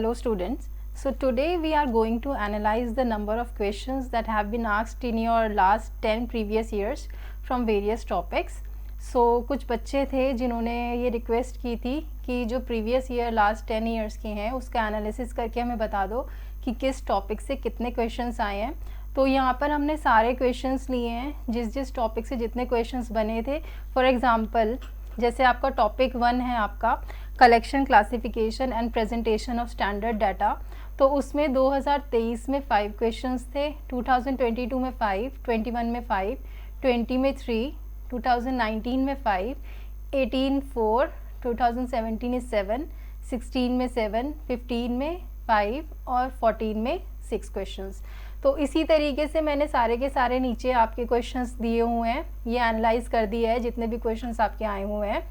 Hello students. So today we are going to analyze the number of questions that have been asked in your last 10 previous years from various topics. So कुछ बच्चे थे जिन्होंने ये request की थी कि जो प्रीवियस ईयर लास्ट 10 ईयर्स के हैं उसका एनालिसिस करके हमें बता दो कि किस टॉपिक से कितने क्वेश्चंस आए हैं. तो यहाँ पर हमने सारे क्वेश्चंस लिए हैं जिस टॉपिक से जितने क्वेश्चंस बने थे. फॉर एग्जांपल जैसे आपका टॉपिक 1 है आपका collection, classification and presentation of standard data. तो उसमें 2023 में 5 क्वेश्चंस थे, 2022 में 5, 21 में 5, 20 में 3, 2019 में 5, 18 4, 2017 में 7, 16 में 7, 15 में 5 और 14 में 6 क्वेश्चंस. तो इसी तरीके से मैंने सारे के सारे नीचे आपके क्वेश्चंस दिए हुए हैं, ये एनालाइज कर दिया है जितने भी क्वेश्चंस आपके आए हुए हैं.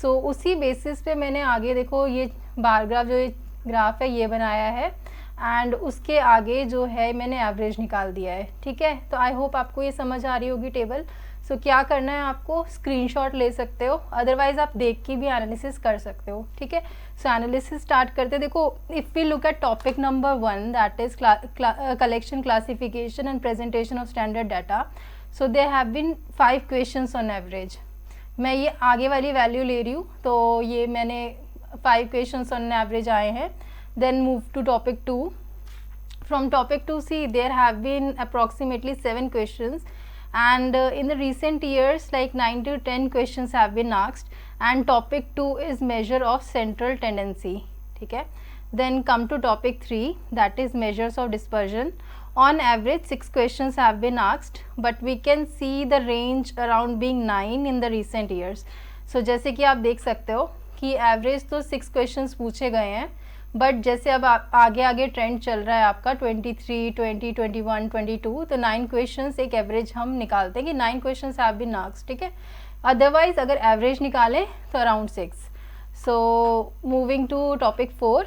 सो उसी बेसिस पे मैंने आगे देखो ये बार ग्राफ जो ये ग्राफ है ये बनाया है एंड उसके आगे जो है मैंने एवरेज निकाल दिया है. ठीक है, तो आई होप आपको ये समझ आ रही होगी टेबल. सो क्या करना है, आपको स्क्रीनशॉट ले सकते हो, अदरवाइज आप देख के भी एनालिसिस कर सकते हो. ठीक है, सो एनालिसिस स्टार्ट करते. देखो if we look at topic number 1 that is collection, classification and presentation of standard data. So there have been 5 questions on average. मैं ये आगे वाली वैल्यू ले रही हूँ, तो ये मैंने 5 क्वेश्चंस ऑन एवरेज आए हैं. Then move to topic 2. From topic 2 see there have been approximately 7 questions and in the recent years like 9 to 10 questions have been asked and topic 2 is measure of central tendency. ठीक है, then come to topic 3 that is measures of dispersion. On average 6 questions have been asked but we can see the range around being 9 in the recent years. So जैसे कि आप देख सकते हो कि average तो 6 questions पूछे गए हैं बट जैसे अब आगे आगे ट्रेंड चल रहा है आपका 23, 20, 21, 22, तो 9 क्वेश्चंस एक एवरेज हम निकालते हैं कि 9 क्वेश्चंस हैव बीन आस्क्ड. ठीक है, अदरवाइज अगर एवरेज निकालें तो around 6. So moving to topic 4.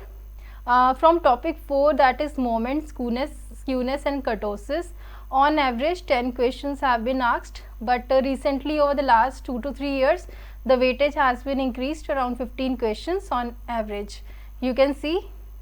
From topic 4 that is moment, skewness and kurtosis. On average 10 questions have been asked but recently over the last 2 to 3 years the weightage has been increased to around 15 questions on average. You can see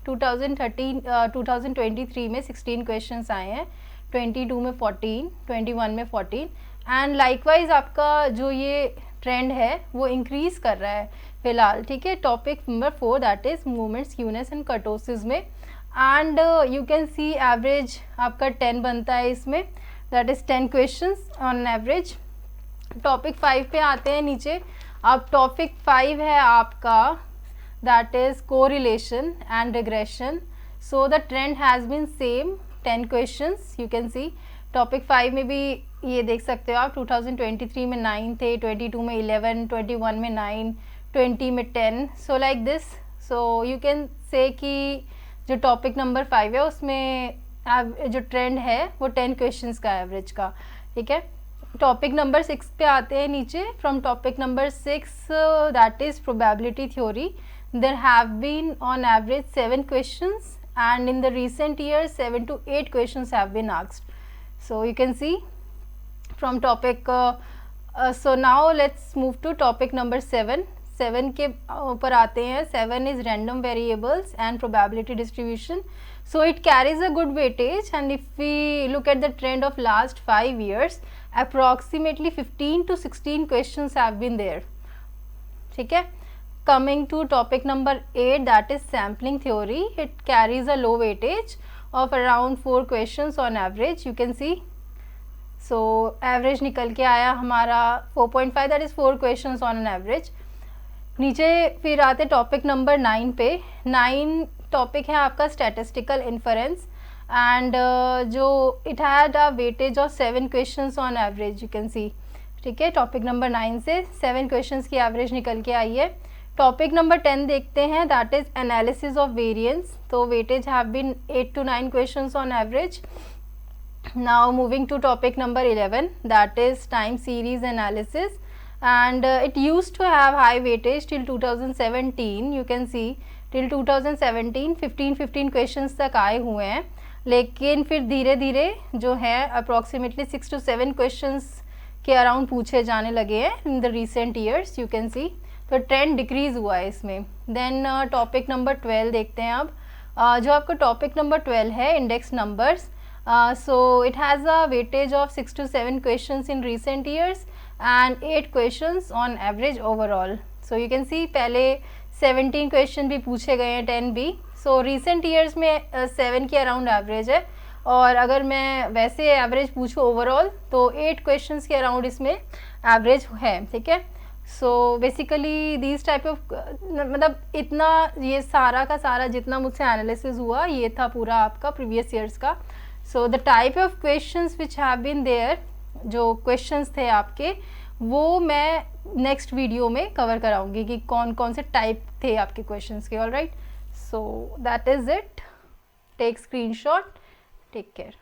2023 में 16 questions आए हैं, 22 में 14, 21 में 14 and likewise आपका जो ये trend है वो इंक्रीज कर रहा है फिलहाल. ठीक है, topic number 4 that is movement, skewness and kurtosis में and you can see average आपका 10 बनता है इसमें, that is 10 questions on average. Topic 5 पे आते हैं नीचे. अब टॉपिक 5 है आपका that is correlation and regression. So the trend has been same, 10 questions you can see. Topic 5 में भी ये देख सकते हो आप, 2023 में 9 थे, 22 में 11, 21 में 9, 20 में 10. So like this. So you can say कि जो टॉपिक नंबर 5 है उसमें जो ट्रेंड है वो 10 क्वेश्चंस का एवरेज का. ठीक है, टॉपिक नंबर 6 पे आते हैं नीचे. From topic number 6 that is probability theory. There have been on average 7 questions and in the recent years 7 to 8 questions have been asked. So you can see from topic so now let's move to topic number 7. 7 के ऊपर आते हैं. 7 is random variables and probability distribution. So it carries a good weightage and if we look at the trend of last 5 years approximately 15 to 16 questions have been there. ठीक है, coming to topic number 8 that is sampling theory. It carries a low weightage of around 4 questions on average. You can see. So average निकल के आया हमारा 4.5, that is 4 questions on an average. नीचे फिर आते topic number 9 पे. 9 topic है आपका statistical inference and जो it had a weightage of 7 questions on average. You can see. ठीक है, टॉपिक नंबर 9 से 7 क्वेश्चंस की एवरेज निकल के आई है. टॉपिक नंबर 10 देखते हैं, that is analysis of variance. तो weightage have been 8 to 9 questions on average. Now moving to topic number 11 that is time series analysis and it used to have high weightage till 2017. You can see till 2017 15 questions तक आए हुए हैं, लेकिन फिर धीरे धीरे जो है अप्रॉक्सीमेटली 6 to 7 क्वेश्चंस के अराउंड पूछे जाने लगे हैं in the recent years. You can सी तो ट्रेंड डिक्रीज हुआ है इसमें. देन टॉपिक नंबर 12 देखते हैं अब. जो आपका टॉपिक नंबर 12 है, index numbers. So it has a weightage of 6 to 7 questions in recent years and 8 questions on average overall. So you can see पहले 17 क्वेश्चन भी पूछे गए हैं, 10 भी. सो रिसेंट ईयर्स में 7 के अराउंड एवरेज है, और अगर मैं वैसे एवरेज पूछूँ ओवरऑल तो 8 क्वेश्चंस के अराउंड इसमें एवरेज है. ठीक है. So basically this type of, मतलब इतना ये सारा का सारा जितना मुझसे एनालिसिस हुआ ये था पूरा आपका प्रीवियस ईयर्स का. So the type of questions which have been there, जो क्वेश्चंस थे आपके, वो मैं नेक्स्ट वीडियो में कवर कराऊंगी कि कौन कौन से टाइप थे आपके क्वेश्चंस के. All right. So that is it. Take screenshot. Take care.